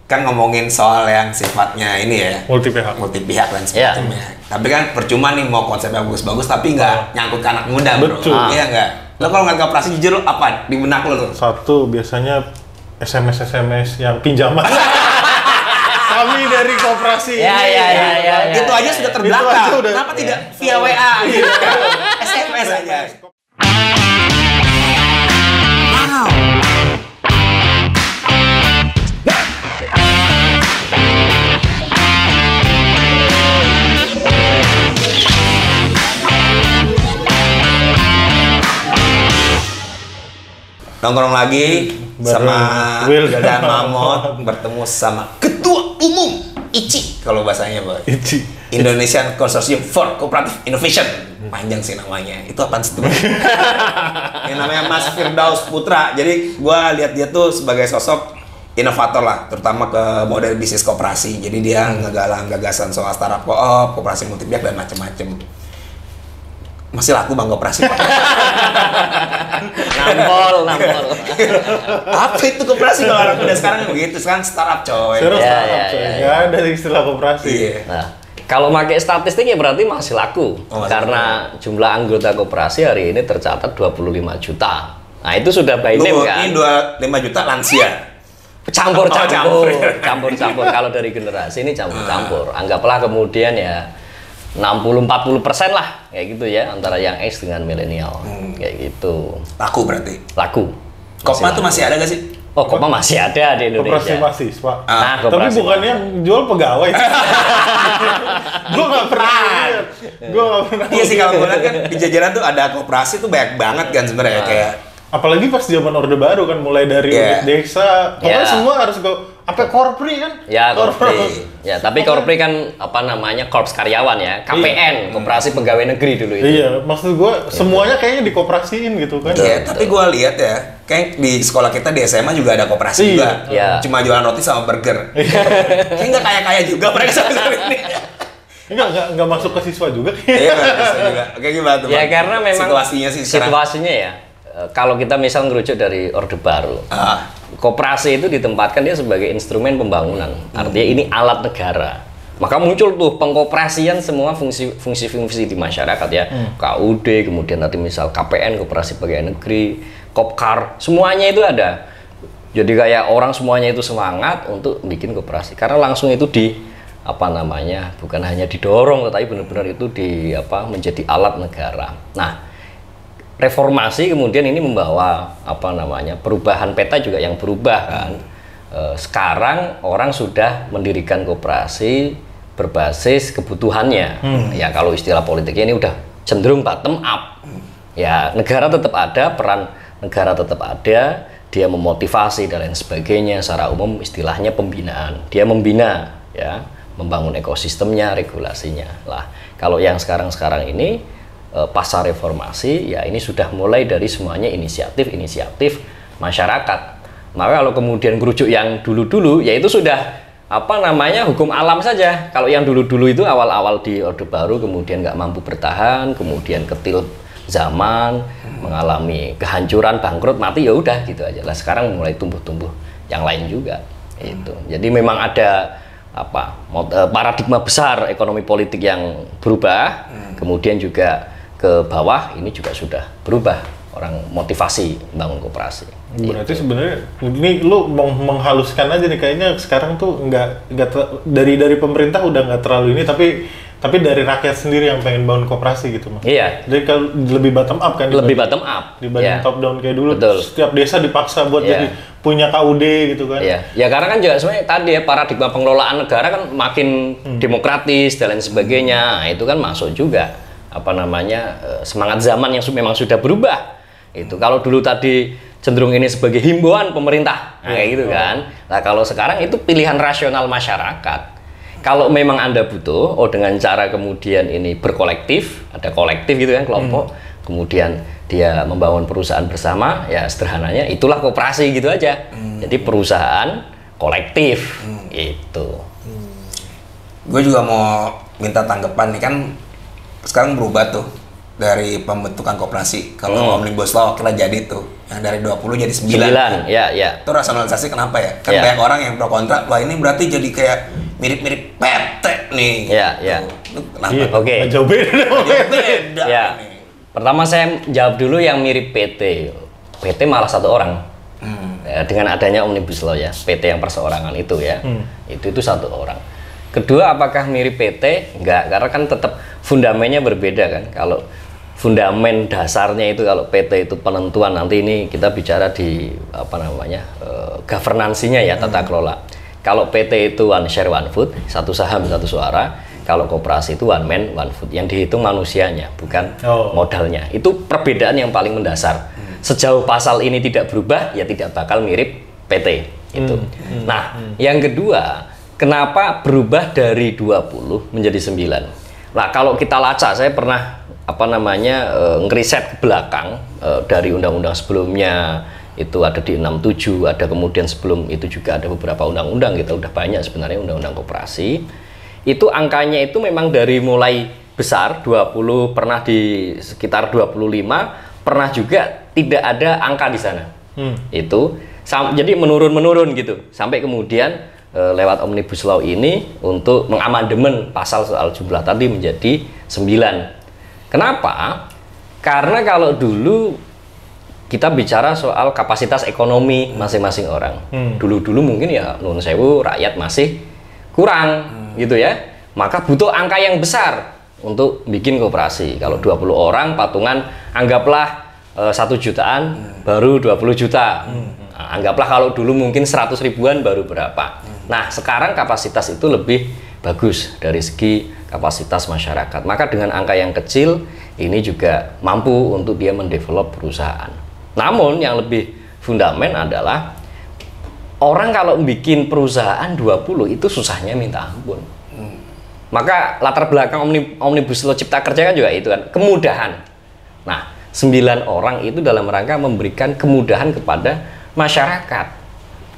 kan ngomongin soal yang sifatnya ini ya multi pihak dan sebagainya. Tapi kan percuma nih mau konsepnya bagus-bagus tapi nggak nyangkut ke anak muda, bro. Iya nggak? Lo kalau nggak koperasi jujur lo apa di benak lo tuh? Satu biasanya SMS yang pinjaman. Kami dari koperasi. Ya. Itu aja sudah terbelakang. Kenapa tidak via WA gitu? SMS aja. Nongkrong lagi sama Will dan Mamot, bertemu sama Ketua Umum ICI kalau bahasanya, Boy. ICI. Indonesian Consortium for Cooperative Innovation. Panjang sih namanya. Itu apaan sih, Bro? Yang namanya Mas Firdaus Putra. Jadi gua lihat dia tuh sebagai sosok inovator lah, terutama ke model bisnis koperasi. Jadi dia ngegalang gagasan soal startup co-op, koperasi multi pihak dan macam-macam. Masih laku Bang koperasi, Pak. Nampol. Apa itu koperasi kalau anak muda sekarang begitu? Sekarang startup, coy. Startup, coy. Nggak ada istilah koperasi. Nah, kalau pakai statistik ya berarti masih laku. Karena jumlah anggota koperasi hari ini tercatat 25 juta. Nah, itu sudah by name kan? Ini 25 juta lansia. Campur. Kalau dari generasi ini campur. Anggaplah kemudian ya 60-40% lah kayak gitu ya, antara yang X dengan milenial kayak gitu. Laku berarti? Laku. Kopma tuh masih ada gak sih? Oh, Kopma masih ada di Indonesia. Koperasi mahasiswa. Tapi bukannya jual pegawai. Gue nggak pernah. Iya sih, kalau gue lihat kan di jajaran tuh ada koperasi tuh banyak banget kan sebenarnya kayak. Apalagi pas zaman Orde Baru kan, mulai dari desa, pokoknya semua harus sampai korpri kan? Ya, korpri. Ya, tapi korpri kan apa namanya, korps karyawan ya, KPN, Koperasi Pegawai Negeri dulu itu. Iya, maksud gue semuanya kayaknya dikoperasiin gitu kan? Iya, tapi gue lihat ya, kayak di sekolah kita di SMA juga ada koperasi juga. Iya. Cuma jualan roti sama burger. Kayak nggak kaya-kaya juga mereka sampai ini. Enggak masuk ke siswa juga. Iya, bisa juga. Oke, gimana tuh? Ya, karena memang situasinya ya. Kalau kita misal ngerujuk dari Orde Baru, koperasi itu ditempatkan dia sebagai instrumen pembangunan. Artinya ini alat negara. Maka muncul tuh pengkoperasian semua fungsi-fungsi di masyarakat ya. KUD, kemudian nanti misal KPN, Koperasi Pegawai Negeri, Kopkar, semuanya itu ada. Jadi kayak orang semuanya itu semangat untuk bikin koperasi. Karena langsung itu bukan hanya didorong, tetapi benar-benar itu menjadi alat negara. Nah, reformasi kemudian ini membawa perubahan peta juga yang berubah kan. Sekarang orang sudah mendirikan koperasi berbasis kebutuhannya. Ya kalau istilah politiknya ini udah cenderung bottom up. Ya negara tetap ada, peran negara tetap ada, dia memotivasi dan lain sebagainya. Secara umum istilahnya pembinaan. Dia membina ya, membangun ekosistemnya, regulasinya. Lah, kalau yang sekarang ini pasca reformasi, ya ini sudah mulai dari semuanya inisiatif masyarakat. Maka kalau kemudian kerujuk yang dulu-dulu, ya itu sudah hukum alam saja. Kalau yang dulu-dulu itu awal-awal di Orde Baru kemudian nggak mampu bertahan, kemudian ketil zaman, mengalami kehancuran, bangkrut, mati, ya udah gitu aja. Lah sekarang mulai tumbuh-tumbuh yang lain juga. Itu. Jadi memang ada paradigma besar ekonomi politik yang berubah, kemudian juga ke bawah ini juga sudah berubah, orang motivasi membangun koperasi. Berarti sebenarnya ini lu mau menghaluskan aja nih, kayaknya sekarang tuh nggak dari pemerintah udah nggak terlalu ini, tapi dari rakyat sendiri yang pengen bangun koperasi gitu, Mas. Iya. Jadi kalau lebih bottom up kan? Lebih bottom up dibanding top down kayak dulu. Betul. Setiap desa dipaksa buat jadi punya KUD gitu kan? Iya. Ya karena kan juga sebenarnya tadi ya paradigma pengelolaan negara kan makin demokratis dan lain sebagainya. Nah, itu kan masuk juga semangat zaman yang memang sudah berubah. Itu kalau dulu tadi cenderung ini sebagai himbauan pemerintah, kayak gitu kan. Nah kalau sekarang itu pilihan rasional masyarakat. Kalau memang Anda butuh, dengan cara kemudian ini berkolektif, ada kolektif gitu kan, kelompok, kemudian dia membangun perusahaan bersama, ya sederhananya itulah koperasi gitu aja. Jadi perusahaan kolektif, gitu. Gue juga mau minta tanggapan nih kan, sekarang berubah tuh dari pembentukan koperasi. Kalau Omnibus Law kita jadi tuh yang dari 20 jadi 9. 9, ya. Itu rasionalisasi kenapa ya? Kan Ya. banyak orang yang pro kontra, wah ini berarti jadi kayak mirip-mirip PT nih. Ya. Itu kenapa? Iya, Oke. nggak jauh beda dong. Beda Ya. nih. Pertama saya jawab dulu yang mirip PT. PT malah satu orang. Ya, dengan adanya Omnibus Law ya, PT yang perseorangan itu ya. Itu satu orang. Kedua, apakah mirip PT? Enggak, karena kan tetap fundamennya berbeda kan. Kalau fundamen dasarnya itu kalau PT itu penentuan, nanti ini kita bicara di governansinya ya, tata kelola. Kalau PT itu one share one vote, satu saham satu suara. Kalau koperasi itu one man one vote, yang dihitung manusianya bukan modalnya. Itu perbedaan yang paling mendasar. Sejauh pasal ini tidak berubah, ya tidak bakal mirip PT itu. Nah, yang kedua, kenapa berubah dari 20 menjadi 9? Nah, kalau kita lacak, saya pernah ngeriset ke belakang dari undang-undang sebelumnya itu ada di 67, ada kemudian sebelum itu juga ada beberapa undang-undang, kita udah banyak sebenarnya undang-undang koperasi. Itu angkanya itu memang dari mulai besar 20, pernah di sekitar 25, pernah juga tidak ada angka di sana. Itu jadi menurun gitu sampai kemudian lewat Omnibus Law ini untuk mengamandemen pasal soal jumlah tadi menjadi 9. Kenapa? Karena kalau dulu kita bicara soal kapasitas ekonomi masing-masing orang. Dulu mungkin ya nun sewu rakyat masih kurang gitu ya. Maka butuh angka yang besar untuk bikin koperasi. Kalau 20 orang patungan anggaplah 1 jutaan baru 20 juta. Nah, anggaplah kalau dulu mungkin 100 ribuan baru berapa. Nah, sekarang kapasitas itu lebih bagus dari segi kapasitas masyarakat. Maka dengan angka yang kecil ini juga mampu untuk dia mendevelop perusahaan. Namun yang lebih fundamental adalah orang kalau bikin perusahaan 20 itu susahnya minta ampun. Maka latar belakang Omnibus Law Cipta Kerja kan juga itu kan, kemudahan. Nah, 9 orang itu dalam rangka memberikan kemudahan kepada masyarakat.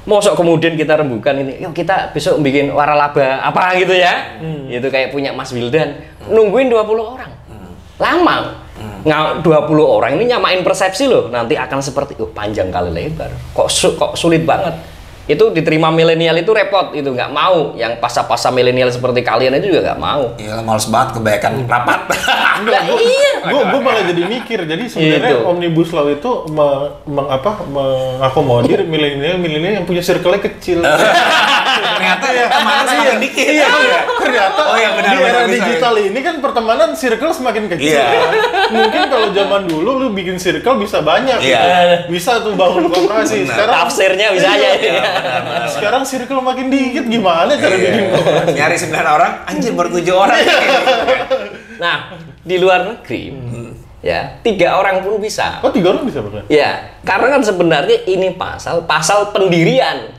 Mosok kemudian kita rembukan ini, yuk kita besok bikin waralaba apa gitu ya. Itu kayak punya Mas Wildan, nungguin 20 orang. Lama. 20 orang ini nyamain persepsi loh, nanti akan seperti panjang kali lebar. Kok sulit banget. Itu diterima milenial itu repot, itu nggak mau. Yang pasca-pasca milenial seperti kalian itu juga nggak mau. Iya, males banget kebanyakan rapat. Gue malah jadi mikir. Jadi sebenarnya Omnibus Law itu mengakomodir milenial yang punya circle-nya kecil. Ternyata pertemanan semakin dikit. Iya. Ternyata benar, di era bisa, digital ini kan pertemanan circle semakin kecil. Mungkin kalau zaman dulu lu bikin circle bisa banyak. Bisa tuh bangun koperasi. Sekarang tafsirnya bisa aja. Sekarang circle makin dikit, gimana cara bikin koperasi? Nyari 9 orang, anjir baru 7 orang. Nah, di luar negeri ya 3 orang pun bisa. Oh, 3 orang bisa bahkan? Ya, karena kan sebenarnya ini pasal pendirian,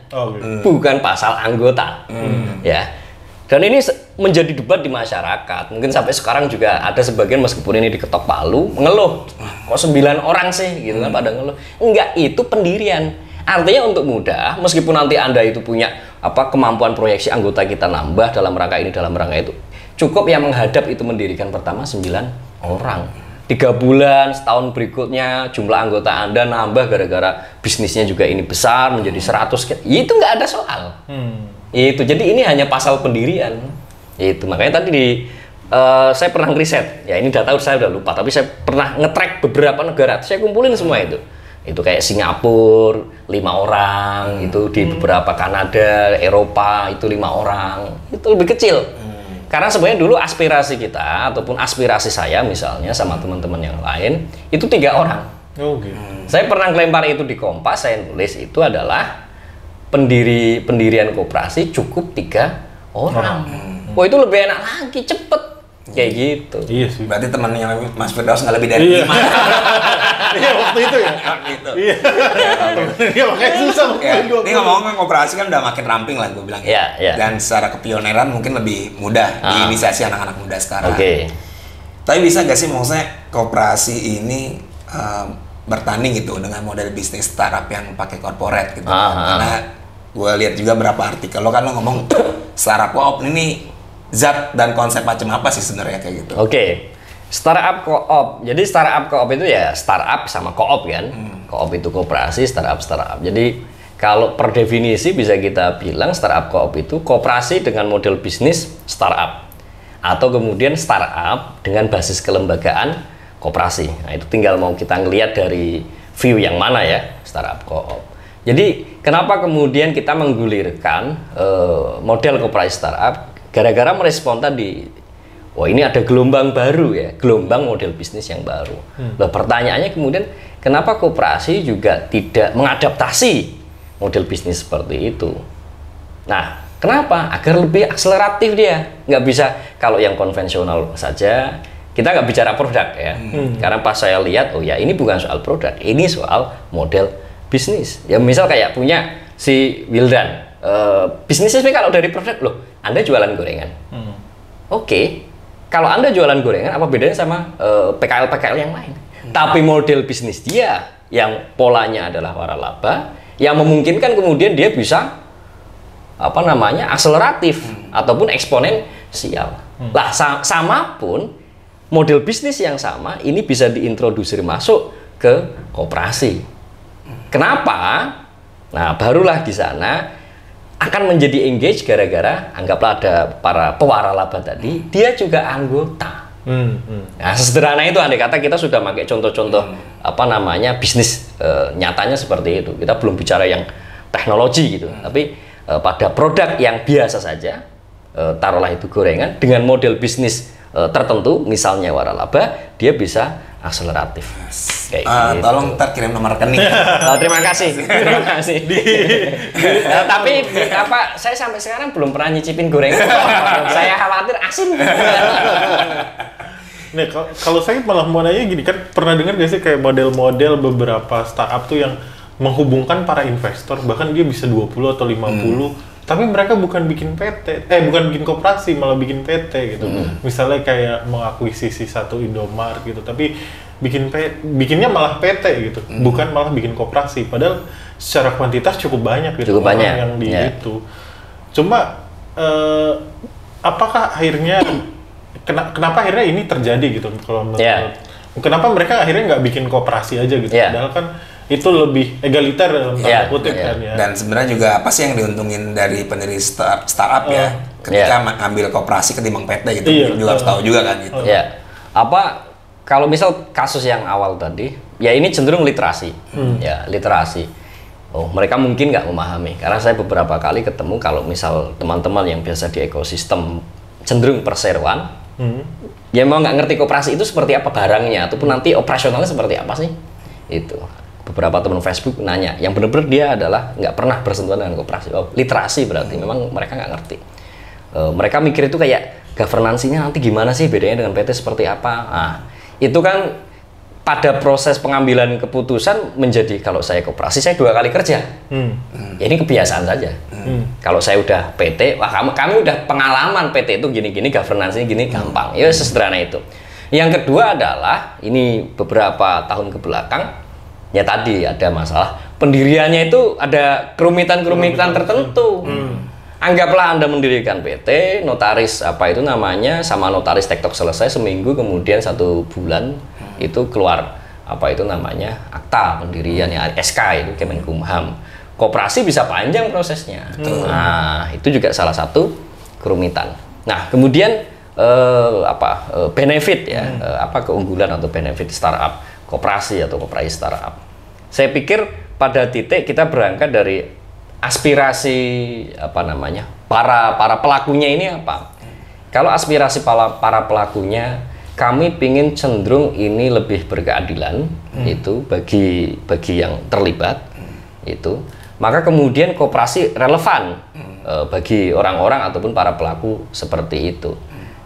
bukan pasal anggota. Ya, dan ini menjadi debat di masyarakat. Mungkin sampai sekarang juga ada sebagian meskipun ini diketok palu mengeluh, kok 9 orang sih, gitu kan pada ngeluh. Enggak, itu pendirian. Artinya untuk mudah, meskipun nanti Anda itu punya kemampuan proyeksi anggota kita nambah dalam rangka ini, dalam rangka itu, cukup yang menghadap itu mendirikan pertama 9 orang. 3 bulan, setahun berikutnya jumlah anggota Anda nambah gara-gara bisnisnya juga ini besar menjadi 100, itu nggak ada soal. Itu jadi ini hanya pasal pendirian. Itu makanya tadi saya pernah ngeriset, ya ini data saya udah lupa, tapi saya pernah nge-track beberapa negara, saya kumpulin semua itu. Itu kayak Singapura 5 orang, itu di beberapa Kanada, Eropa itu 5 orang, itu lebih kecil. Karena sebenarnya dulu aspirasi kita ataupun aspirasi saya misalnya sama teman-teman yang lain itu 3 orang. Saya pernah ngelempar itu di Kompas, saya nulis itu adalah pendirian koperasi cukup 3 orang. Wah, itu lebih enak lagi, cepet kayak gitu. Iya sih. Berarti temannya Mas Firdaus nggak lebih dari 5. Iya, waktu itu ya. Iya, makanya susah. Ini ngomong-ngomong koperasi kan udah makin ramping lah gue bilang. Dan secara kepioneran mungkin lebih mudah diinisiasi anak-anak muda sekarang. Tapi bisa nggak sih maksudnya koperasi ini bertanding gitu dengan model bisnis startup yang pakai corporate gitu? Karena gue lihat juga berapa artikel lo ngomong startup co-op ini zat dan konsep macam apa sih sebenarnya kayak gitu? Startup co-op. Jadi startup co-op itu ya startup sama co-op kan. Co-op itu koperasi, startup. Jadi kalau per definisi bisa kita bilang startup co-op itu koperasi dengan model bisnis startup. Atau kemudian startup dengan basis kelembagaan koperasi. Nah, itu tinggal mau kita ngelihat dari view yang mana ya, startup co-op. Jadi kenapa kemudian kita menggulirkan model koperasi startup? Gara-gara merespon tadi, wah ini ada gelombang baru ya, gelombang model bisnis yang baru. Nah, pertanyaannya kemudian, kenapa koperasi juga tidak mengadaptasi model bisnis seperti itu? Nah, kenapa? Agar lebih akseleratif dia. Nggak bisa, kalau yang konvensional saja, kita nggak bicara produk ya. Karena pas saya lihat, oh ya ini bukan soal produk, ini soal model bisnis. Ya misal kayak punya si Wildan, bisnisnya kalau dari produk, loh, Anda jualan gorengan. Oke. Kalau Anda jualan gorengan, apa bedanya sama PKL-PKL yang lain? Tapi model bisnis dia yang polanya adalah waralaba, yang memungkinkan kemudian dia bisa akseleratif ataupun eksponensial. Lah sama pun model bisnis yang sama ini bisa diintrodusir masuk ke koperasi. Kenapa? Nah, barulah di sana akan menjadi engage gara-gara anggaplah ada para pewaralaba tadi, dia juga anggota. Nah, sesederhana itu andai kata kita sudah pakai contoh-contoh bisnis nyatanya seperti itu. Kita belum bicara yang teknologi gitu, tapi pada produk yang biasa saja, taruhlah itu gorengan dengan model bisnis tertentu, misalnya waralaba, dia bisa akseleratif. Kayak gitu. Tolong ntar kirim nomor rekening. Terima kasih. Tapi saya sampai sekarang belum pernah nyicipin gorengan. Saya khawatir asin. Nih, kalau saya malah mau nanya gini, kan pernah dengar gak sih kayak model-model beberapa startup tuh yang menghubungkan para investor, bahkan dia bisa 20 atau 50, tapi mereka bukan bikin PT, bukan bikin koperasi, malah bikin PT gitu. Misalnya kayak mengakuisisi satu Indomaret gitu, tapi bikinnya malah PT gitu, bukan malah bikin koperasi. Padahal secara kuantitas cukup banyak gitu, cukup banyak yang di itu. Cuma apakah akhirnya kenapa akhirnya ini terjadi gitu? Kalau menurut, kenapa mereka akhirnya nggak bikin koperasi aja gitu? Padahal kan itu lebih egaliter dalam tanda kutip kan ya. Dan sebenarnya juga apa sih yang diuntungin dari pendiri startup ya ketika mengambil koperasi ketimbang PT gitu? Juga harus tahu juga kan gitu. Kalau misal kasus yang awal tadi, ya ini cenderung literasi, ya literasi. Oh, mereka mungkin nggak memahami. Karena saya beberapa kali ketemu kalau misal teman-teman yang biasa di ekosistem cenderung perseroan, ya mau nggak ngerti koperasi itu seperti apa barangnya, ataupun nanti operasionalnya seperti apa sih? Itu. Beberapa teman Facebook nanya, yang benar-benar dia adalah nggak pernah bersentuhan dengan koperasi. Oh, literasi berarti memang mereka nggak ngerti. Mereka mikir itu kayak governance-nya nanti gimana sih, bedanya dengan PT seperti apa. Nah, itu kan pada proses pengambilan keputusan menjadi, kalau saya koperasi saya 2 kali kerja. Ya, ini kebiasaan saja. Kalau saya udah PT, wah kami udah pengalaman PT itu gini-gini, governance-nya gini, gampang. Ya sesederhana itu. Yang kedua adalah, ini beberapa tahun ke belakang, ya tadi ada masalah pendiriannya itu ada kerumitan-kerumitan tertentu. Anggaplah Anda mendirikan PT, notaris sama notaris tektok selesai seminggu, kemudian 1 bulan itu keluar akta pendirian ya, SK itu Kemenkumham. Koperasi bisa panjang prosesnya. Nah, itu juga salah satu kerumitan. Nah, kemudian benefit ya, keunggulan atau benefit startup koperasi atau koperasi startup. Saya pikir pada titik kita berangkat dari aspirasi para pelakunya ini apa? Kalau aspirasi para pelakunya, kami pingin cenderung ini lebih berkeadilan itu bagi yang terlibat itu. Maka kemudian koperasi relevan bagi orang-orang ataupun para pelaku seperti itu.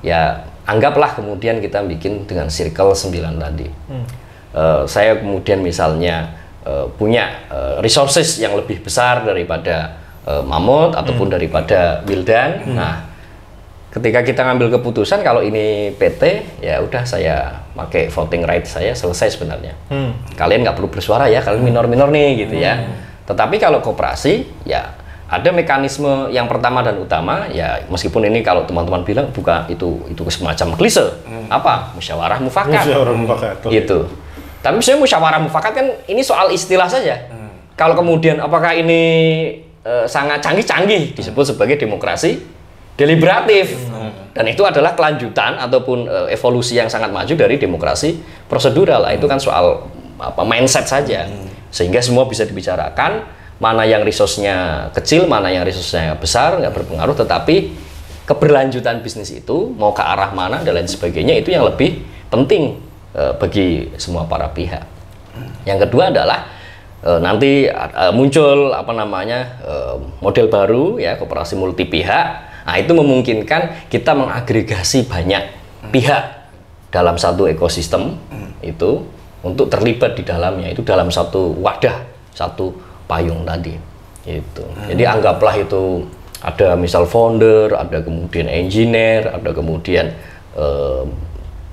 Ya, anggaplah kemudian kita bikin dengan circle 9 tadi. Saya kemudian misalnya punya resources yang lebih besar daripada Mamut ataupun daripada Wildan. Nah, ketika kita ngambil keputusan kalau ini PT, ya udah saya pakai voting right saya, selesai sebenarnya. Kalian nggak perlu bersuara ya, kalian minor-minor nih gitu ya. Tetapi kalau koperasi, ya ada mekanisme yang pertama dan utama ya, meskipun ini kalau teman-teman bilang bukan itu semacam klise, apa musyawarah mufakat gitu. Tapi sebenarnya musyawarah mufakat kan ini soal istilah saja. Kalau kemudian apakah ini sangat canggih-canggih disebut sebagai demokrasi deliberatif, dan itu adalah kelanjutan ataupun evolusi yang sangat maju dari demokrasi prosedural. Itu kan soal mindset saja, sehingga semua bisa dibicarakan. Mana yang resource-nya kecil, mana yang resource-nya besar, nggak berpengaruh, tetapi keberlanjutan bisnis itu mau ke arah mana dan lain sebagainya itu yang lebih penting bagi semua para pihak. Yang kedua adalah nanti muncul model baru ya, koperasi multi pihak. Nah, itu memungkinkan kita mengagregasi banyak pihak dalam satu ekosistem itu untuk terlibat di dalamnya, itu dalam satu wadah, satu payung tadi itu. Jadi anggaplah itu ada misal founder, ada kemudian engineer, ada kemudian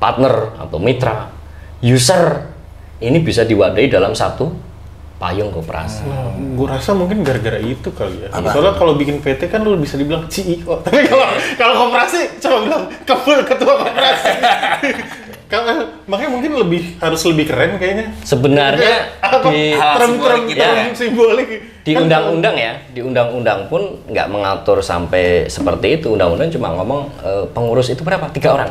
partner atau mitra, user, ini bisa diwadahi dalam satu payung koperasi. Gue rasa mungkin gara-gara itu kali ya. Soalnya kalau bikin PT kan lu bisa dibilang CEO, tapi kalau koperasi coba bilang ketua koperasi. Makanya mungkin harus lebih keren kayaknya. Sebenarnya di term simbolik di undang-undang ya, di undang-undang pun nggak mengatur sampai seperti itu. Undang-undang cuma ngomong pengurus itu berapa? 3 orang.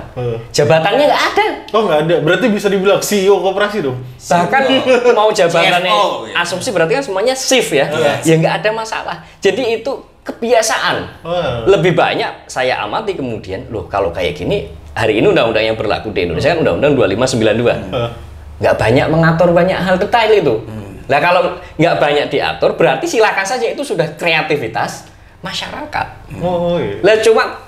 Jabatannya nggak ada. Oh, nggak ada. Berarti bisa dibilang CEO koperasi dong. Bahkan mau jabatannya asumsi berarti kan semuanya shift ya. Ya nggak ada masalah. Jadi itu kebiasaan. Lebih banyak saya amati kemudian, loh kalau kayak gini. Hari ini undang-undang yang berlaku di Indonesia kan Undang-Undang 2592. Nggak banyak mengatur banyak hal detail itu. Nah kalau nggak banyak diatur, berarti silakan saja itu sudah kreativitas masyarakat. Lah cuma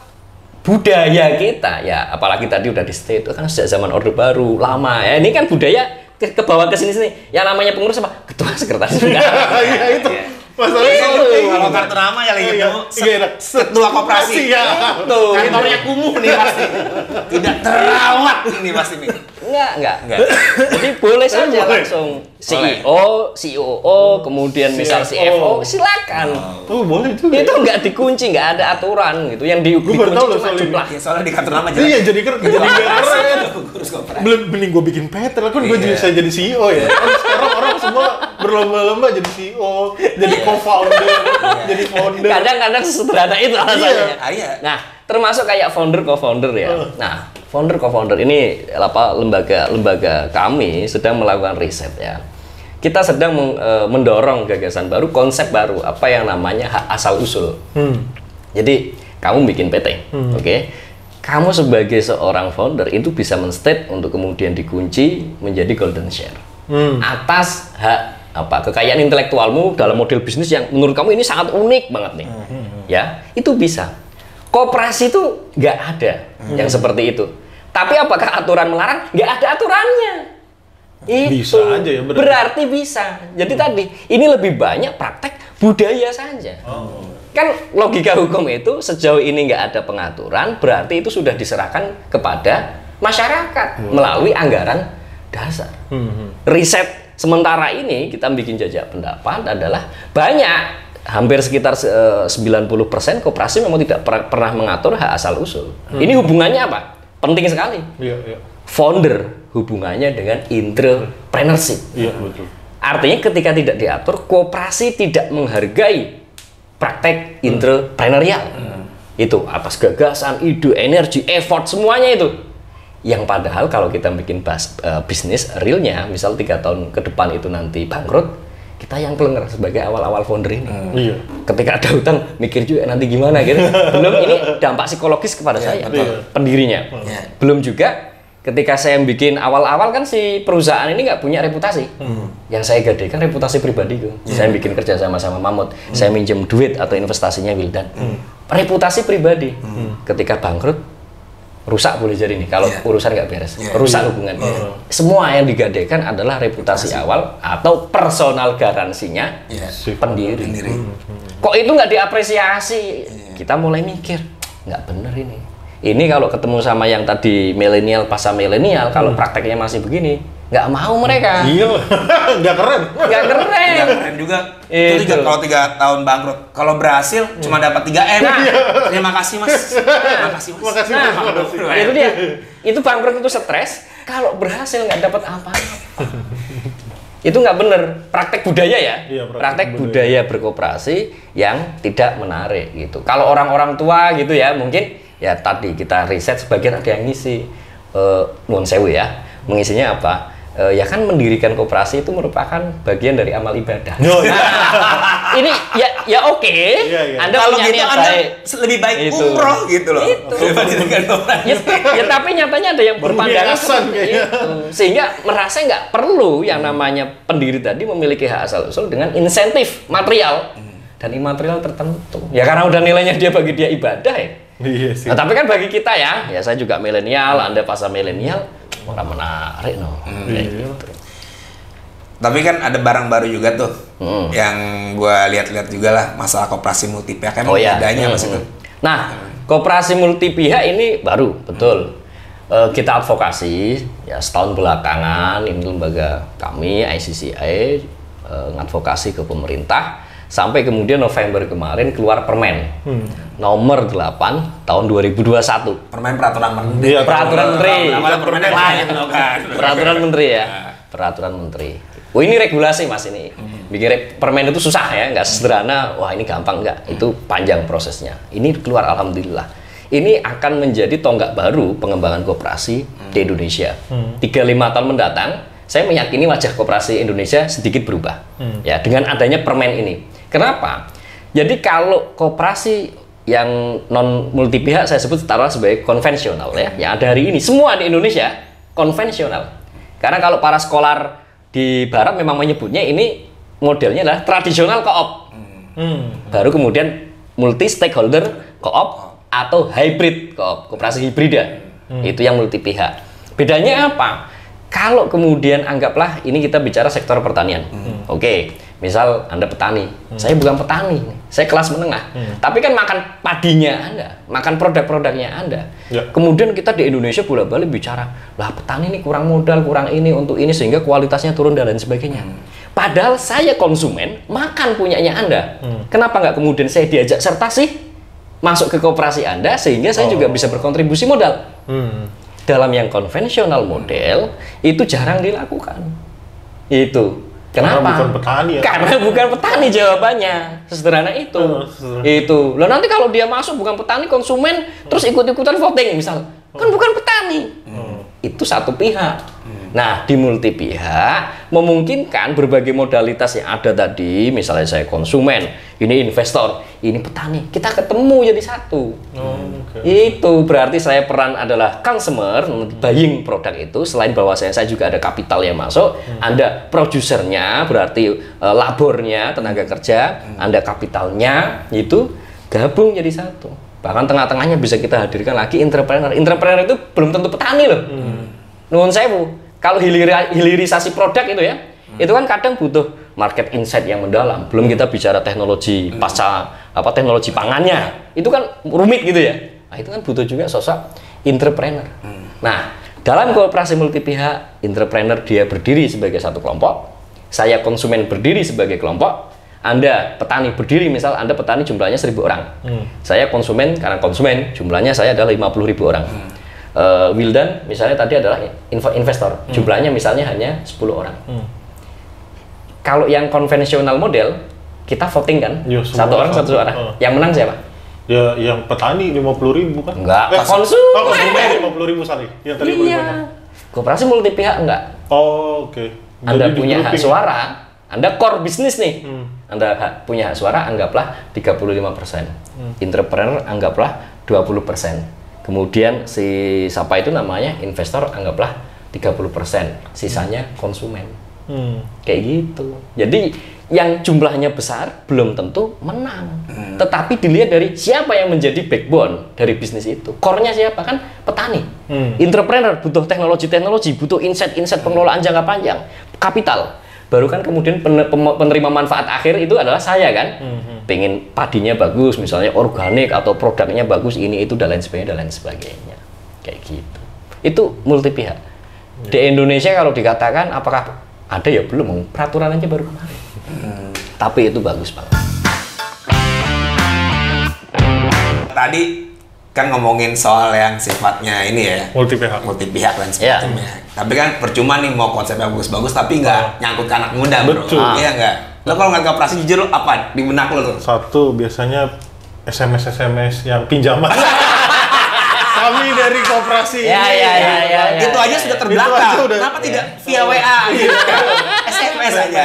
budaya kita, ya apalagi tadi udah di state itu kan sejak zaman Orde Baru, lama ya. Ini kan budaya ke bawah ke sini-sini. Yang namanya pengurus apa? Ketua sekretaris. Iya itu. Masalahnya kalau kartu nama ya lagi ketua koperasi. Kantornya kumuh nih pasti. Tidak terawat ini pasti nih. Enggak. Jadi boleh saja langsung CEO, COO, kemudian misal CFO, silakan. Oh, boleh juga. Itu enggak dikunci, enggak ada aturan gitu. Yang dikunci cuma jumlah. Ya, soalnya di kartu nama jelas. Iya, jadi keren. Belum mending gue bikin PT lah kan gue bisa jadi CEO ya. Sekarang orang semua berlomba-lomba jadi CEO, jadi co-founder, jadi founder. Kadang-kadang sesederhana itu alasannya. Iya. Nah, termasuk kayak founder co-founder ya. Nah, founder co-founder ini lembaga kami sedang melakukan riset ya. Kita sedang mendorong gagasan baru, konsep baru, apa yang namanya hak asal usul. Jadi kamu bikin PT, oke? Kamu sebagai seorang founder itu bisa men-state untuk kemudian dikunci menjadi golden share atas hak kekayaan intelektualmu dalam model bisnis yang menurut kamu ini sangat unik banget nih, ya itu bisa. Koperasi itu nggak ada yang seperti itu. Tapi apakah aturan melarang? Nggak ada aturannya. Bisa aja ya, berarti bisa. Jadi tadi ini lebih banyak praktek budaya saja. Kan logika hukum itu sejauh ini nggak ada pengaturan, berarti itu sudah diserahkan kepada masyarakat melalui anggaran dasar. Riset sementara ini kita bikin jajak pendapat adalah banyak. Hampir sekitar 90% koperasi memang tidak pernah mengatur hak asal usul. Ini hubungannya apa? Penting sekali. Founder hubungannya dengan entrepreneurship. Iya, betul. Artinya ketika tidak diatur, koperasi tidak menghargai praktek entrepreneurial. Itu atas gagasan, ide, energi, effort, semuanya itu. Yang padahal kalau kita bikin bisnis realnya, misal 3 tahun ke depan itu nanti bangkrut, kita yang kelenger sebagai awal-awal founder ini. Ketika ada utang, mikir juga nanti gimana gitu. Belum ini dampak psikologis kepada saya, pendirinya. Belum juga ketika saya bikin awal-awal kan si perusahaan ini nggak punya reputasi. Yang saya gadekan reputasi pribadi tuh. Saya bikin kerja sama Mamut, saya minjem duit atau investasinya Wildan. Reputasi pribadi. Ketika bangkrut, rusak boleh jadi nih kalau urusan nggak beres, rusak hubungan. Semua yang digadekan adalah reputasi awal atau personal garansinya pendiri. Kok itu nggak diapresiasi? Kita mulai mikir, nggak bener ini. Ini kalau ketemu sama yang tadi milenial, pasar milenial, kalau prakteknya masih begini, nggak mau mereka. Iya, nggak keren. Nggak keren. Nggak keren juga. Itu kalau 3 tahun bangkrut. Kalau berhasil cuma dapat 3 M. Terima kasih mas. Terima kasih mas. Makasih, Nah, makasih. itu dia. Itu bangkrut itu stres. Kalau berhasil nggak dapat apa-apa. Itu nggak bener. Praktek budaya ya. Iya, praktek budaya berkoperasi yang tidak menarik gitu. Kalau orang-orang tua gitu ya, mungkin ya tadi kita riset sebagian ada yang ngisi nuwun sewu ya. Mengisinya apa? Ya kan mendirikan koperasi itu merupakan bagian dari amal ibadah. Oh, iya. Nah, ini ya oke. Iya. Anda Kalau punya gitu niat Anda baik. lebih baik Itu. umroh gitu loh. Itu. Dibandingkan koperasi. Ya tapi nyatanya ada yang berpandangan Berhiasan seperti kayaknya. itu. Sehingga merasa nggak perlu yang namanya pendiri tadi memiliki hak asal usul dengan insentif material dan imaterial tertentu. Ya karena udah nilainya dia bagi dia ibadah ya. Iya sih. Nah, tapi kan bagi kita ya saya juga milenial, Anda pasar milenial, orang menarik kayak gitu. Tapi kan ada barang baru juga tuh yang gua lihat-lihat juga lah, masalah koperasi multi pihak. Emang bedanya mas itu? Nah, koperasi multi pihak ini baru, betul. Kita advokasi ya setahun belakangan ini lembaga kami ICCI ngadvokasi ke pemerintah sampai kemudian November kemarin keluar Permen nomor 8 tahun 2021. Peraturan menteri. Iya, Peraturan menteri. Permen yang lain loh kan. Peraturan menteri ya. Peraturan menteri. Oh ini regulasi mas ini. Bikin permen itu susah ya, nggak sederhana. Wah ini gampang nggak? Itu panjang prosesnya. Ini keluar alhamdulillah. Ini akan menjadi tonggak baru pengembangan koperasi di Indonesia. 3-5 tahun mendatang, saya meyakini wajah koperasi Indonesia sedikit berubah. Ya dengan adanya permen ini. Kenapa? Jadi kalau koperasi yang non multi pihak saya sebut taruh sebagai konvensional ya, yang ada hari ini semua di Indonesia konvensional. Karena kalau para skolar di barat memang menyebutnya ini modelnya adalah tradisional co-op. Baru kemudian multi stakeholder co-op atau hybrid co-op, koperasi hibrida. Itu yang multi pihak. Bedanya apa? Kalau kemudian anggaplah ini kita bicara sektor pertanian. Oke, misal Anda petani, saya bukan petani, saya kelas menengah. Tapi kan makan padinya Anda, makan produk-produknya Anda. Ya. Kemudian kita di Indonesia bolak-balik bicara, lah petani ini kurang modal, kurang ini untuk ini sehingga kualitasnya turun dan lain sebagainya. Padahal saya konsumen makan punyanya Anda. Kenapa nggak kemudian saya diajak serta sih masuk ke koperasi Anda sehingga saya juga bisa berkontribusi modal. Dalam yang konvensional model itu jarang dilakukan. Itu. Kenapa? Karena bukan petani ya. Karena bukan petani jawabannya. Sesederhana itu. Itu. Loh nanti kalau dia masuk bukan petani, konsumen terus ikut-ikutan voting misal. Kan bukan petani. Itu satu pihak. Nah, di multi pihak memungkinkan berbagai modalitas yang ada tadi, misalnya saya konsumen, ini investor, ini petani, kita ketemu jadi satu. Itu berarti saya peran adalah consumer, buying produk itu, selain bahwa saya juga ada kapital yang masuk, Anda produsernya, berarti labornya, tenaga kerja, Anda kapitalnya, itu gabung jadi satu. Bahkan tengah-tengahnya bisa kita hadirkan lagi entrepreneur. Entrepreneur itu belum tentu petani loh. Nuwun sewu. Kalau hilirisasi produk itu ya, itu kan kadang butuh market insight yang mendalam. Belum kita bicara teknologi pasca teknologi pangannya, itu kan rumit gitu ya. Nah itu kan butuh juga sosok entrepreneur. Nah dalam kooperasi multi pihak, entrepreneur dia berdiri sebagai satu kelompok, saya konsumen berdiri sebagai kelompok, Anda petani berdiri, misal Anda petani jumlahnya 1.000 orang, saya konsumen karena konsumen jumlahnya saya adalah 50.000 orang. Wildan misalnya tadi adalah investor, jumlahnya misalnya hanya 10 orang. Kalau yang konvensional model kita voting kan, Ya, satu orang satu suara. Yang menang siapa? Ya yang petani 50.000 kan? Enggak, konsumen. Oh konsumen 50.000 sorry. Yang tadi paling banyak. Iya. Koperasi multi pihak enggak. Oh oke. Anda Jadi punya hak di-grouping. suara, Anda core bisnis nih. Anda punya hak suara, anggaplah 35%. Entrepreneur anggaplah 20%. Kemudian si siapa itu namanya investor anggaplah 30%. Sisanya konsumen. Kayak gitu. Jadi yang jumlahnya besar belum tentu menang. Tetapi dilihat dari siapa yang menjadi backbone dari bisnis itu. Core-nya siapa? Kan petani. Entrepreneur butuh teknologi, butuh insight pengelolaan jangka panjang, kapital. Baru kan kemudian penerima manfaat akhir itu adalah saya kan. Pengen padinya bagus, misalnya organik atau produknya bagus, ini itu dan lain sebagainya. Kayak gitu. Itu multi pihak. Di Indonesia kalau dikatakan apakah ada ya belum, peraturan aja baru kemarin. Tapi itu bagus banget. Tadi kan ngomongin soal yang sifatnya ini ya, multi pihak dan sebagainya. Tapi kan percuma nih mau konsepnya bagus-bagus tapi nggak nyangkut ke anak muda, bro. Iya nggak? Lo kalau nggak koperasi jujur lo apa di benak lo tuh? Satu, biasanya SMS yang pinjaman. Kami dari koperasi Ya. Itu aja sudah terbelakang. Kenapa tidak via WA gitu kan? SMS aja.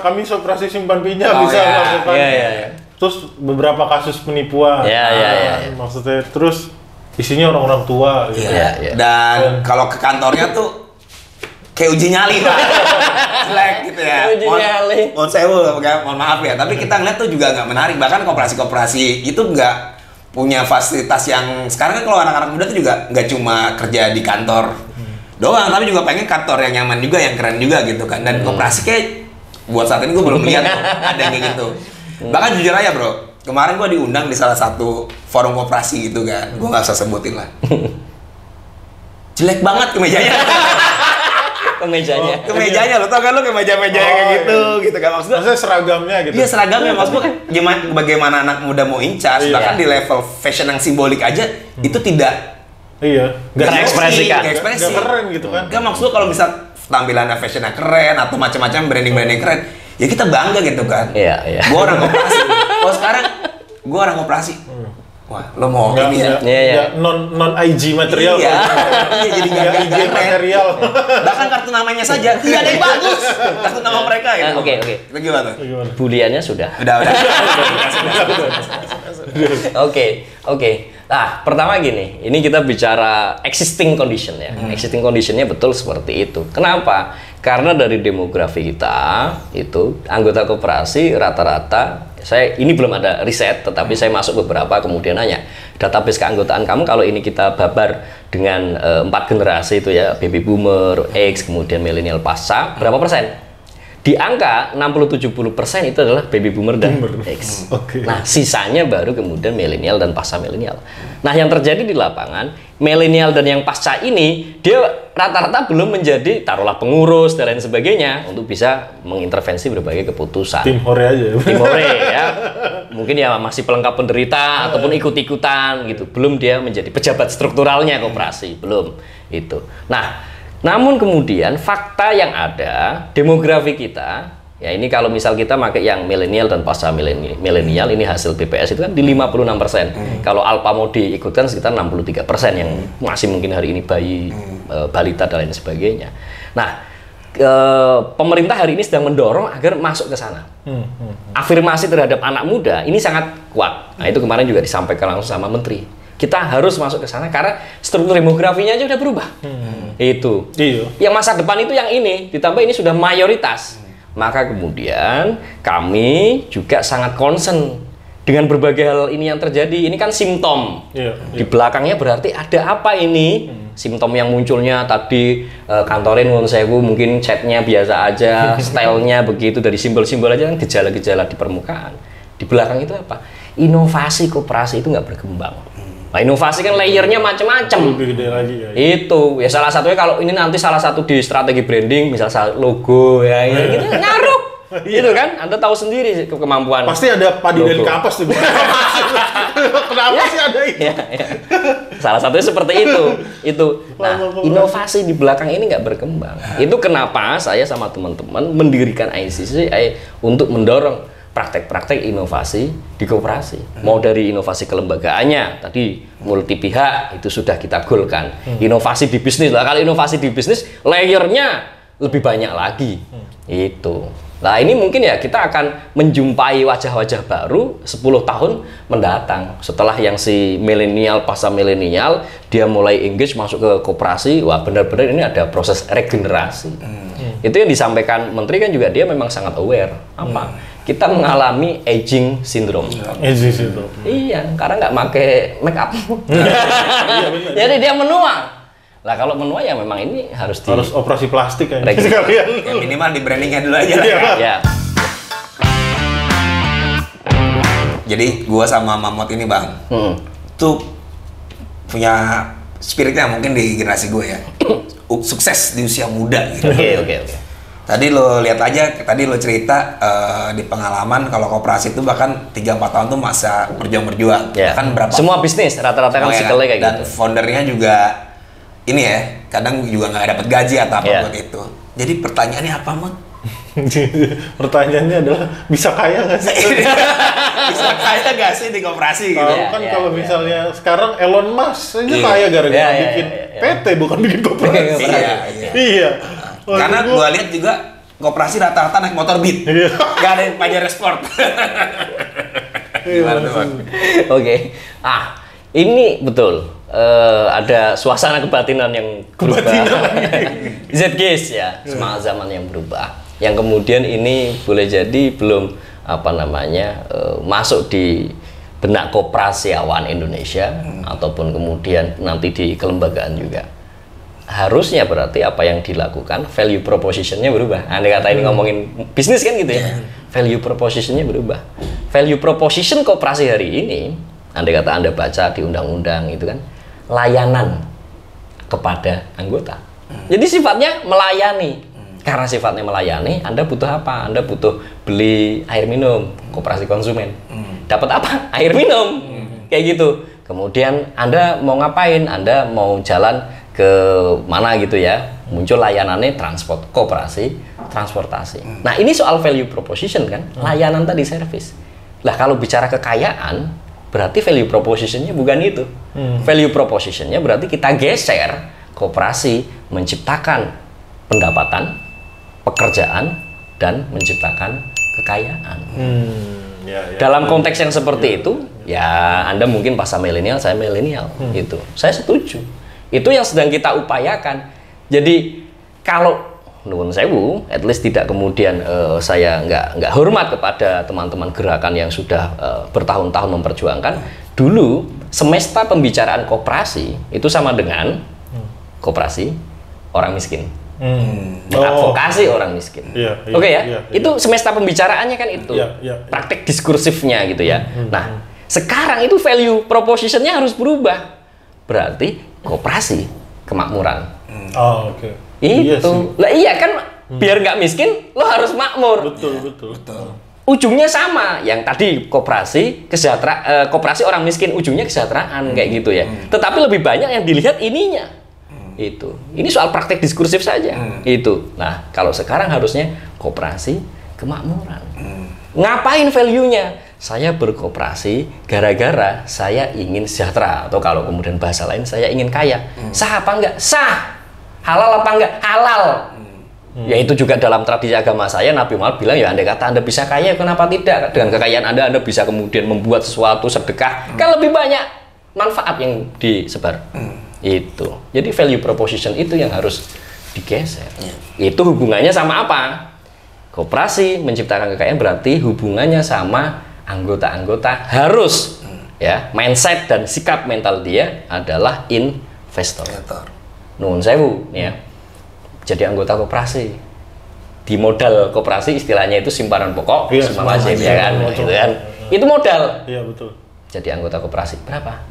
Kami koperasi simpan pinjam bisa melakukan. Terus beberapa kasus penipuan. Maksudnya terus isinya orang-orang tua gitu. Dan kalau ke kantornya tuh kayak uji nyali lah. Jelek gitu ya. Mohon maaf ya, tapi kita ngeliat tuh juga nggak menarik. Bahkan koperasi-koperasi itu nggak punya fasilitas yang sekarang kan kalau anak-anak muda tuh juga nggak cuma kerja di kantor doang, tapi juga pengen kantor yang nyaman juga, yang keren juga gitu kan. Dan koperasi kayak buat saat ini gue belum lihat ada yang kayak gitu. Bahkan jujur aja bro, kemarin gue diundang di salah satu forum koperasi gitu kan, gue nggak usah sebutin lah. Jelek banget kemejanya. Kemejanya lo tau kan, lo kemeja-meja kayak gitu kan, maksudnya seragamnya gitu. Iya seragamnya, maksud gue bagaimana anak muda mau incas, bahkan di level fashion yang simbolik aja itu tidak nggak ekspresikan, nggak keren gitu kan. Nggak, maksud gue kalau bisa tampilannya fashionnya keren atau macam-macam branding keren, ya kita bangga gitu kan. Gue orang koperasi, kalau sekarang gue orang koperasi. Wah, lo mau ini ya? Non IG material. Iya, jadi nggak IG material. Bahkan kartu namanya saja tidak ada yang bagus. Kartu nama mereka gitu. Oke. Itu gimana? Buliannya sudah. Udah. Oke. Nah, pertama gini, ini kita bicara existing condition ya. Existing conditionnya betul seperti itu. Kenapa? Karena dari demografi kita itu anggota koperasi rata-rata, ini belum ada riset, tetapi saya masuk beberapa kemudian nanya database keanggotaan kamu kalau ini kita babar dengan 4 generasi itu ya, baby boomer, X, kemudian milenial pasca, berapa persen? Di angka 60-70% itu adalah baby boomer dan X. Nah, sisanya baru kemudian milenial dan pasca milenial. Nah, yang terjadi di lapangan, milenial dan yang pasca ini, dia rata-rata belum menjadi, taruhlah pengurus dan lain sebagainya, untuk bisa mengintervensi berbagai keputusan. Tim hore aja. Tim hore ya. Mungkin ya masih pelengkap penderita, ataupun ikut-ikutan gitu. Belum dia menjadi pejabat strukturalnya koperasi. Belum. Itu. Nah, namun kemudian fakta yang ada, demografi kita, ya ini kalau misal kita pakai yang milenial dan pasca milenial, ini hasil BPS itu kan di 56%. Kalau Alpha Modi ikutkan sekitar 63% yang masih mungkin hari ini bayi, balita dan lain sebagainya. Nah, pemerintah hari ini sedang mendorong agar masuk ke sana. Afirmasi terhadap anak muda ini sangat kuat. Nah, itu kemarin juga disampaikan langsung sama Menteri. Kita harus masuk ke sana karena struktur demografinya aja udah berubah. Itu. Yang masa depan itu yang ini, ditambah ini sudah mayoritas. Maka kemudian kami juga sangat concern dengan berbagai hal ini yang terjadi. Ini kan simptom. Di belakangnya berarti ada apa ini? Simptom yang munculnya tadi kantorin nuwun sewu, mungkin chatnya biasa aja, stylenya begitu, dari simbol-simbol aja kan gejala-gejala di permukaan. Di belakang itu apa? Inovasi koperasi itu nggak berkembang. Nah, inovasi kan layernya macam-macam. Lebih gede lagi ya. Itu ya salah satunya kalau ini nanti salah satu di strategi branding, misal logo ya, gitu ngaruh. Itu kan, Anda tahu sendiri kemampuan. Pasti ada padi dari kapas tuh. Kenapa sih ada itu? Salah satunya seperti itu. Nah, inovasi di belakang ini nggak berkembang. Itu kenapa saya sama teman-teman mendirikan ICCI untuk mendorong praktek-praktek inovasi di koperasi. Mau dari inovasi kelembagaannya, tadi multi pihak itu sudah kita goalkan. Inovasi di bisnis lah, kalau inovasi di bisnis layernya lebih banyak lagi. Itu. Nah, ini mungkin ya kita akan menjumpai wajah-wajah baru 10 tahun mendatang. Setelah yang si milenial, pasca milenial, dia mulai engage masuk ke koperasi, wah benar-benar ini ada proses regenerasi. Itu yang disampaikan Menteri kan juga dia memang sangat aware. Apa? Kita mengalami aging syndrome. Aging syndrome. Iya, karena nggak pakai make up. Jadi dia menua. Lah kalau menua ya memang ini harus operasi plastik kan. Ya minimal di brandingnya dulu aja lah. Ya. Jadi gua sama Mamot ini bang, tuh punya spiritnya mungkin di generasi gue ya. sukses di usia muda gitu. Oke. Tadi lo lihat aja, tadi lo cerita di pengalaman kalau koperasi itu bahkan 3-4 tahun tuh masa berjuang-berjuang. Ya. Kan berapa? Semua bisnis rata-rata kan Semuanya siklenya kayak dan gitu. foundernya juga ini ya, kadang juga nggak dapat gaji atau apa buat itu. Jadi pertanyaannya apa, Mang? Pertanyaannya adalah bisa kaya nggak sih? Bisa kaya nggak sih di koperasi gitu? Tahu kan kalau misalnya sekarang Elon Musk aja kaya gara-gara bikin PT bukan bikin koperasi. Iya. Karena gua lihat juga koperasi rata-rata naik motor Beat. Iya. Gak ada yang Pajero Sport. Gimana tuh, Bang? Oke. Ini betul. Ada suasana kebatinan yang berubah. Zeitgeist ya, semangat zaman yang berubah. Yang kemudian ini boleh jadi belum masuk di benak koperasiawan Indonesia ataupun kemudian nanti di kelembagaan juga. Harusnya berarti apa yang dilakukan value proposition-nya berubah. Andai kata ini ngomongin bisnis kan gitu ya. Value proposition-nya berubah. Value proposition koperasi hari ini, andai kata Anda baca di undang-undang itu kan, layanan kepada anggota. Jadi sifatnya melayani. Karena sifatnya melayani, Anda butuh apa? Anda butuh beli air minum, koperasi konsumen. Dapat apa? Air minum. Kayak gitu. Kemudian Anda mau ngapain? Anda mau jalan ke mana gitu ya, muncul layanannya transport, koperasi transportasi. Nah ini soal value proposition kan, layanan tadi service. Lah kalau bicara kekayaan, berarti value propositionnya bukan itu. Value propositionnya berarti kita geser koperasi menciptakan pendapatan, pekerjaan, dan menciptakan kekayaan. Dalam konteks yang seperti itu, ya Anda mungkin pasar milenial, saya milenial, gitu. Saya setuju. Itu yang sedang kita upayakan. Jadi kalau nuwun sewu, at least tidak kemudian saya nggak hormat kepada teman-teman gerakan yang sudah bertahun-tahun memperjuangkan. Dulu semesta pembicaraan koperasi itu sama dengan koperasi orang miskin, advokasi orang miskin. Oke ya, itu semesta pembicaraannya kan itu, praktek diskursifnya gitu ya. Nah sekarang itu value propositionnya harus berubah. Berarti koperasi kemakmuran. Itu. Lah iya kan biar nggak miskin lo harus makmur. Betul. Ujungnya sama. Yang tadi koperasi koperasi orang miskin ujungnya kesejahteraan kayak gitu ya. Tetapi lebih banyak yang dilihat ininya. Itu. Ini soal praktek diskursif saja. Itu. Nah, kalau sekarang harusnya koperasi kemakmuran. Ngapain value-nya? Saya berkoperasi gara-gara saya ingin sejahtera, atau kalau kemudian bahasa lain saya ingin kaya. Sah apa enggak? Sah. Halal apa enggak? Halal. Ya itu juga dalam tradisi agama saya, Nabi Muhammad bilang ya andai kata Anda bisa kaya, kenapa tidak? Dengan kekayaan Anda bisa kemudian membuat sesuatu sedekah, kan lebih banyak manfaat yang disebar. Itu. Jadi value proposition itu yang harus digeser. Itu hubungannya sama apa? Koperasi menciptakan kekayaan berarti hubungannya sama anggota-anggota harus ya mindset dan sikap mental dia adalah investor. Nuwun sewu ya. Jadi anggota koperasi. Di modal koperasi istilahnya itu simpanan pokok, simpanan wajib ya kan, gitu kan. Itu modal. Iya betul. Jadi anggota koperasi berapa?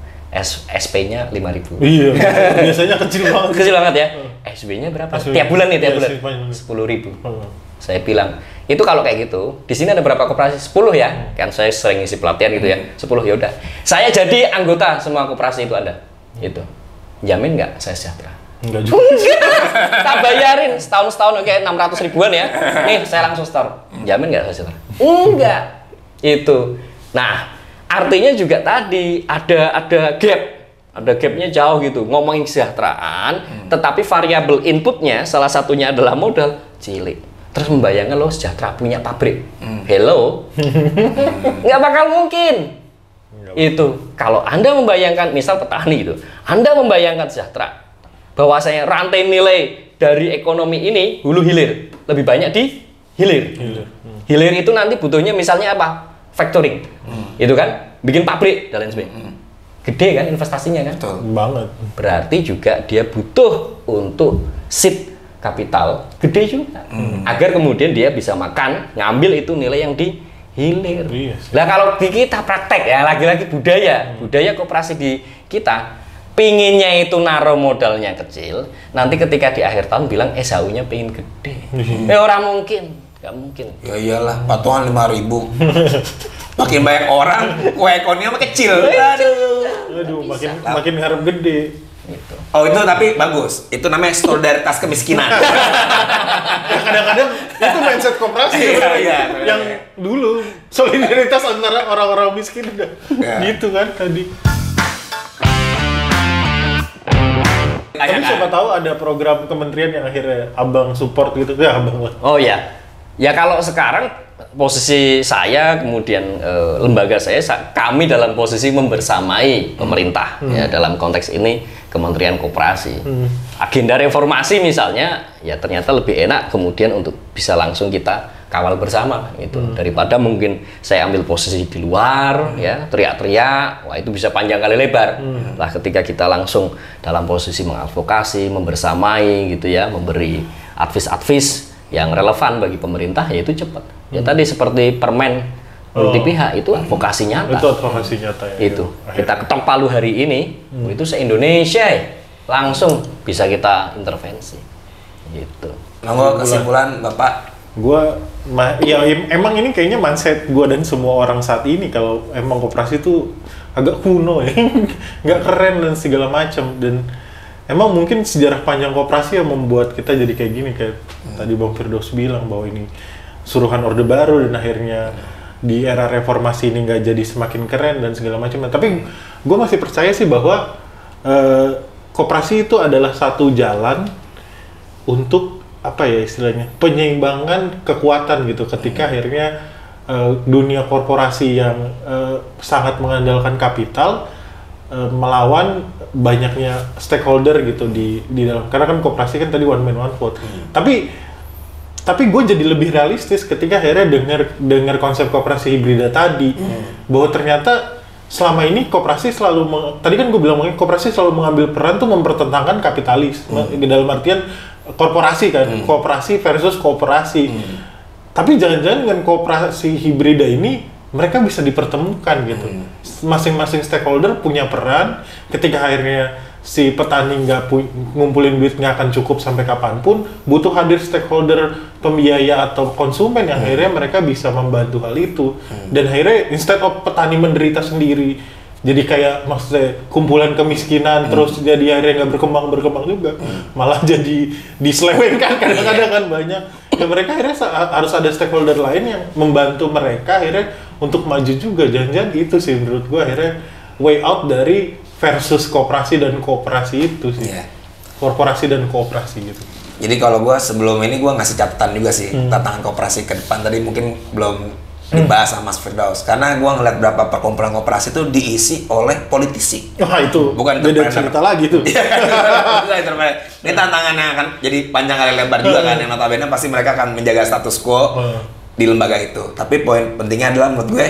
SP-nya 5.000. Iya. Biasanya kecil banget. Kecil banget ya. SB-nya berapa? Tiap bulan nih, tiap bulan. 10.000. Saya bilang, itu kalau kayak gitu, di sini ada berapa koperasi? 10 ya? Kan saya sering isi pelatihan gitu ya. 10 ya udah. Saya jadi anggota semua koperasi itu Anda. Itu. Jamin nggak saya sejahtera? Enggak juga. Tak bayarin setahun kayak 600 ribuan ya. Nih, saya langsung store. Jamin nggak saya sejahtera? Enggak. Itu. Nah, artinya juga tadi ada gap. Ada gapnya jauh gitu. Ngomongin kesejahteraan, tetapi variabel inputnya salah satunya adalah modal cilik. Terus membayangkan lo sejahtera punya pabrik. Hello. Nggak bakal mungkin. Itu. Kalau Anda membayangkan, misal petani gitu. Anda membayangkan sejahtera. Bahwasanya rantai nilai dari ekonomi ini hulu hilir. Lebih banyak di hilir. Hilir itu nanti butuhnya misalnya apa? Factoring. Itu kan. Bikin pabrik dan lain sebagainya. Gede kan investasinya kan? Betul banget. Berarti juga dia butuh untuk seed kapital gede juga, agar kemudian dia bisa makan, ngambil itu nilai yang di hilir. Nah kalau di kita praktek ya lagi-lagi budaya koperasi di kita pinginnya itu naruh modalnya kecil, nanti ketika di akhir tahun bilang SHU-nya pengen gede. Orang mungkin, nggak mungkin. Ya iyalah, patungan 5.000. Makin banyak orang, kue ekornya mah kecil. Aduh, makin harap gede. Gitu. Oh itu tapi bagus, itu namanya solidaritas kemiskinan. Ya kadang-kadang itu mindset koperasi Iya. yang dulu solidaritas antara orang-orang miskin udah gitu kan tadi. Tapi siapa tahu ada program kementerian yang akhirnya abang support gitu ya abang lah. Oh ya, ya kalau sekarang posisi saya kemudian lembaga saya, kami dalam posisi membersamai pemerintah ya dalam konteks ini Kementerian Koperasi. Agenda reformasi misalnya ya ternyata lebih enak kemudian untuk bisa langsung kita kawal bersama gitu daripada mungkin saya ambil posisi di luar ya teriak-teriak, wah itu bisa panjang kali lebar. Lah ketika kita langsung dalam posisi mengadvokasi, membersamai gitu ya, memberi advis-advis yang relevan bagi pemerintah, ya itu cepat. Ya tadi seperti permen multi pihak itu advokasi nyata. Itu advokasi nyata ya. Itu kita ketok palu hari ini, itu se-Indonesia langsung bisa kita intervensi. Gitu. Monggo kesimpulan Bapak. Ya emang ini kayaknya mindset gua dan semua orang saat ini kalau emang koperasi itu agak kuno ya, nggak keren dan segala macam, dan emang mungkin sejarah panjang koperasi yang membuat kita jadi kayak gini kayak tadi Bang Firdaus bilang bahwa ini suruhan Orde Baru dan akhirnya di era reformasi ini nggak jadi semakin keren dan segala macam. Tapi gue masih percaya sih bahwa koperasi itu adalah satu jalan untuk apa ya istilahnya penyeimbangan kekuatan gitu ketika akhirnya dunia korporasi yang sangat mengandalkan kapital melawan banyaknya stakeholder gitu di dalam, karena kan koperasi kan tadi one man one vote. Tapi gue jadi lebih realistis ketika akhirnya dengar konsep koperasi hibrida tadi, bahwa ternyata selama ini koperasi selalu tadi kan gue bilang koperasi selalu mengambil peran tuh mempertentangkan kapitalis dalam artian korporasi kan, koperasi versus kooperasi. Tapi jangan-jangan dengan koperasi hibrida ini mereka bisa dipertemukan gitu. Masing-masing stakeholder punya peran. Ketika akhirnya si petani nggak ngumpulin duit nggak akan cukup sampai kapanpun, butuh hadir stakeholder pembiaya atau konsumen yang akhirnya mereka bisa membantu hal itu. Dan akhirnya instead of petani menderita sendiri, jadi kayak maksudnya kumpulan kemiskinan terus jadi akhirnya nggak berkembang juga, malah jadi diselewengkan kadang-kadang kan banyak. Ya mereka akhirnya harus ada stakeholder lain yang membantu mereka akhirnya untuk maju juga. Jangan-jangan itu sih menurut gua akhirnya way out dari versus kooperasi dan kooperasi itu sih. Korporasi dan kooperasi gitu. Jadi kalau gua sebelum ini gua ngasih catatan juga sih tantangan kooperasi ke depan, tadi mungkin belum dibahas sama Mas Firdaus, karena gua ngeliat berapa perkumpulan koperasi itu diisi oleh politisi. Wah itu bukan beda cerita lagi tuh. Ini tantangannya akan jadi panjang kali lebar juga kan, yang notabene pasti mereka akan menjaga status quo di lembaga itu. Tapi poin pentingnya adalah menurut gue,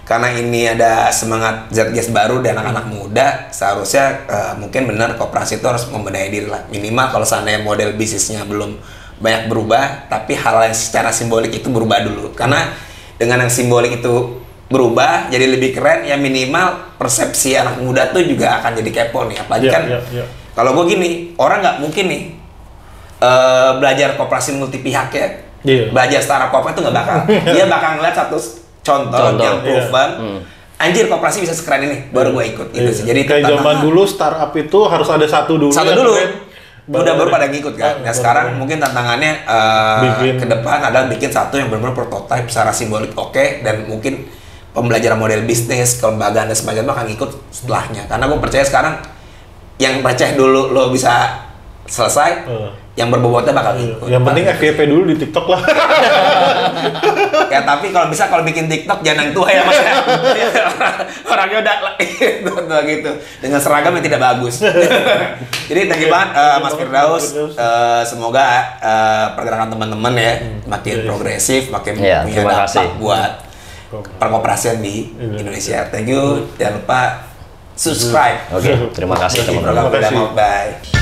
karena ini ada semangat Zeitgeist baru dan anak-anak muda, seharusnya mungkin benar koperasi itu harus membenahi diri lah. Minimal kalau seandainya model bisnisnya belum banyak berubah, tapi hal yang secara simbolik itu berubah dulu. Karena dengan yang simbolik itu berubah jadi lebih keren, ya minimal persepsi anak muda tuh juga akan jadi kepo nih. Apalagi kan kalau gue gini, orang nggak mungkin nih belajar koperasi multi pihak ya, belajar startup koperasi itu nggak bakal. Dia bakal ngeliat satu contoh yang proven. Anjir koperasi bisa sekeren ini, baru gue ikut gitu sih. Jadi kayak zaman dulu startup itu harus ada satu dulu. Udah baru pada ngikut kan. Nah sekarang mungkin tantangannya ke depan adalah bikin satu yang benar-benar prototipe secara simbolik oke, dan mungkin pembelajaran model bisnis, kelembagaan dan sebagainya akan ngikut setelahnya. Karena gue percaya sekarang yang receh dulu lo bisa selesai, yang berbobotnya bakal ngikut. Yang penting FYP dulu di TikTok lah. Ya tapi kalau bisa kalau bikin TikTok jangan yang tua ya Mas. Orangnya udah gitu dengan seragam yang tidak bagus. Jadi thank you banget Mas Firdaus. Semoga pergerakan teman-teman ya makin progresif, makin punya dampak buat perkoperasian di Indonesia. Thank you. Jangan lupa subscribe. Oke, terima kasih teman-teman. Bye.